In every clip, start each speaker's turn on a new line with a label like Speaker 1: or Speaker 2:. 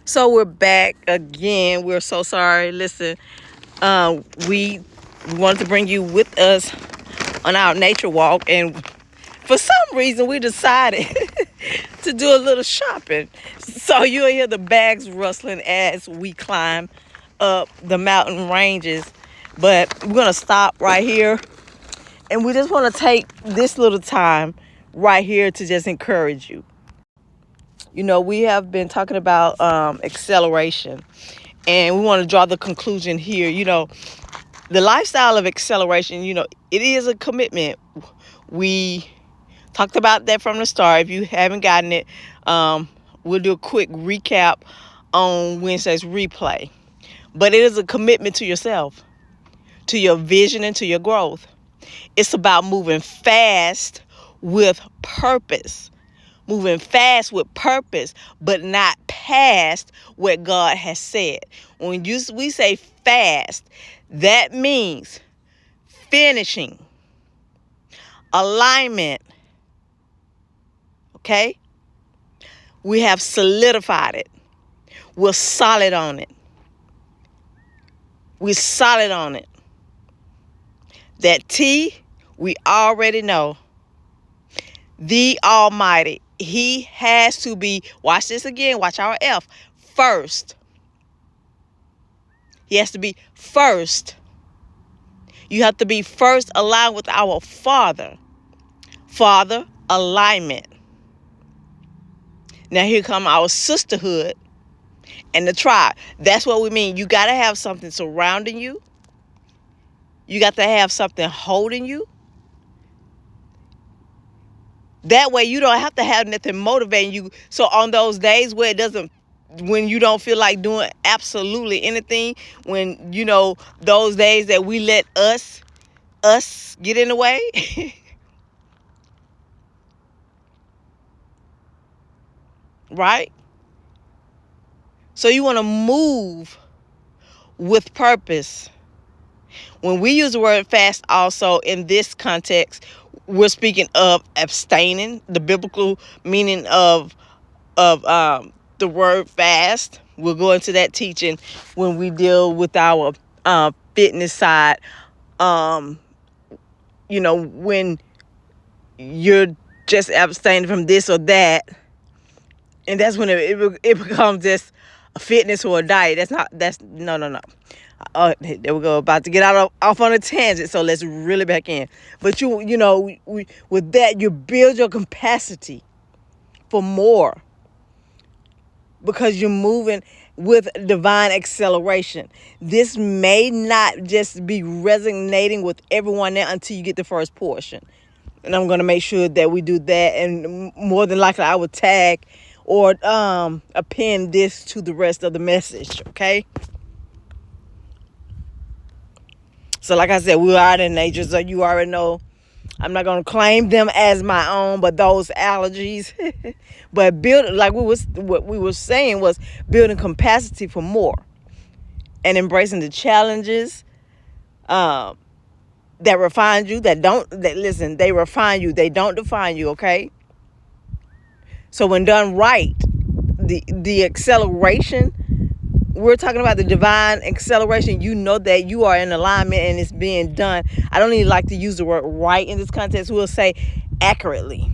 Speaker 1: So we're back again. We're so sorry. Listen, we wanted to bring you with us on our nature walk, and for some reason we decided to do a little shopping. So you'll hear the bags rustling as we climb up the mountain ranges. But we're gonna stop right here, and we just want to take this little time right here to just encourage you. You know, we have been talking about acceleration, and we want to draw the conclusion here. You know, the lifestyle of acceleration, you know, it is a commitment. We talked about that from the start. If you haven't gotten it, we'll do a quick recap on Wednesday's replay. But it is a commitment to yourself, to your vision, and to your growth. It's about moving fast with purpose. Moving fast with purpose, but not past what God has said. When we say fast, that means finishing, alignment. Okay? We have solidified it. We're solid on it. We're solid on it. That T, we already know. The Almighty. He has to be, watch this again, watch our F, first. He has to be first. You have to be first aligned with our Father. Father, alignment. Now here come our sisterhood and the tribe. That's what we mean. You got to have something surrounding you. You got to have something holding you. That way you don't have to have nothing motivating you. So on those days where when you don't feel like doing absolutely anything, when, you know, those days that we let us get in the way. Right? So you want to move with purpose. When we use the word fast also in this context, we're speaking of abstaining, the biblical meaning of the word fast. We'll go into that teaching when we deal with our fitness side. You know, when you're just abstaining from this or that, and that's when it becomes just a fitness or a diet. No. There we go. About to get off on a tangent. So let's really back in. But you know, with that, you build your capacity for more, because you're moving with divine acceleration. This may not just be resonating with everyone there until you get the first portion. And I'm going to make sure that we do that. And more than likely, I will tag or append this to the rest of the message. Okay? So like I said, we are in nature, so you already know I'm not going to claim them as my own, but those allergies. But what we were saying was building capacity for more and embracing the challenges that refine you, they refine you, they don't define you, okay? So when done right, the acceleration, we're talking about the divine acceleration. You know that you are in alignment and it's being done. I don't even like to use the word right in this context. We'll say accurately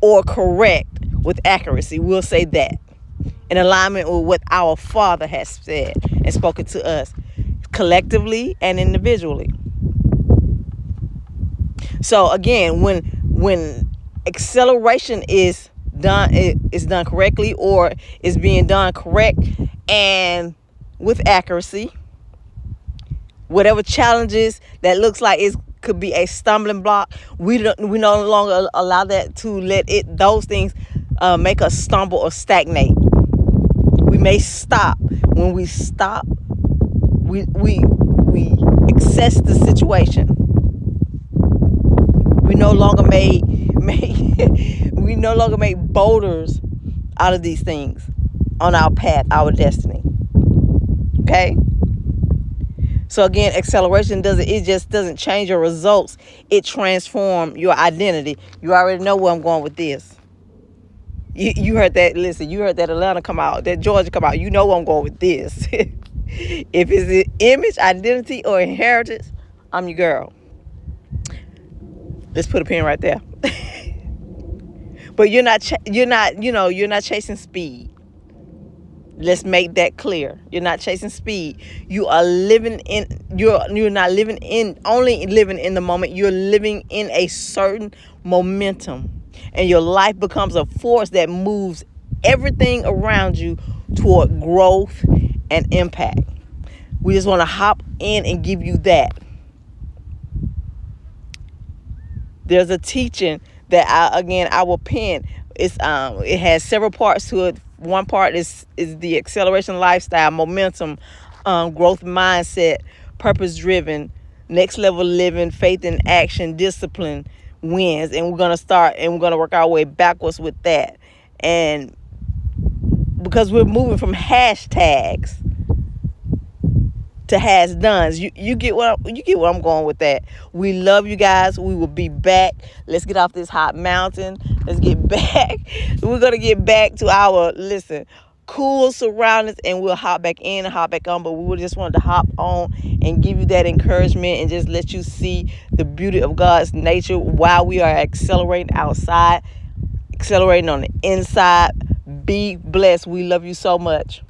Speaker 1: or correct with accuracy. We'll say that in alignment with what our Father has said and spoken to us collectively and individually. So again, when acceleration is done, it's done correctly, or is being done correct and with accuracy, whatever challenges that looks like it could be a stumbling block, we no longer allow that to let those things make us stumble or stagnate. We may stop. When we stop, we assess the situation. We no longer we no longer make boulders out of these things on our path, our destiny. Okay? So again, acceleration just doesn't change your results. It transforms your identity. You already know where I'm going with this. You heard that. Listen, you heard that Atlanta come out, that Georgia come out. You know I'm going with this. If it's an image, identity, or inheritance, I'm your girl. Let's put a pin right there. But you're not you're not chasing speed. Let's make that clear. You're not chasing speed. You're not living in only living in the moment. You're living in a certain momentum. And your life becomes a force that moves everything around you toward growth and impact. We just want to hop in and give you that. There's a teaching that I will pen. It has several parts to it. One part is the acceleration lifestyle, momentum, growth mindset, purpose driven, next level living, faith in action, discipline, wins. And we're gonna work our way backwards with that. And because we're moving from hashtags to has done's. You get what I'm going with that. We love you guys. We will be back. Let's get off this hot mountain. Let's get back. We're gonna get back to our cool surroundings, and we'll hop back in and hop back on. But we just wanted to hop on and give you that encouragement and just let you see the beauty of God's nature while we are accelerating outside, accelerating on the inside. Be blessed. We love you so much.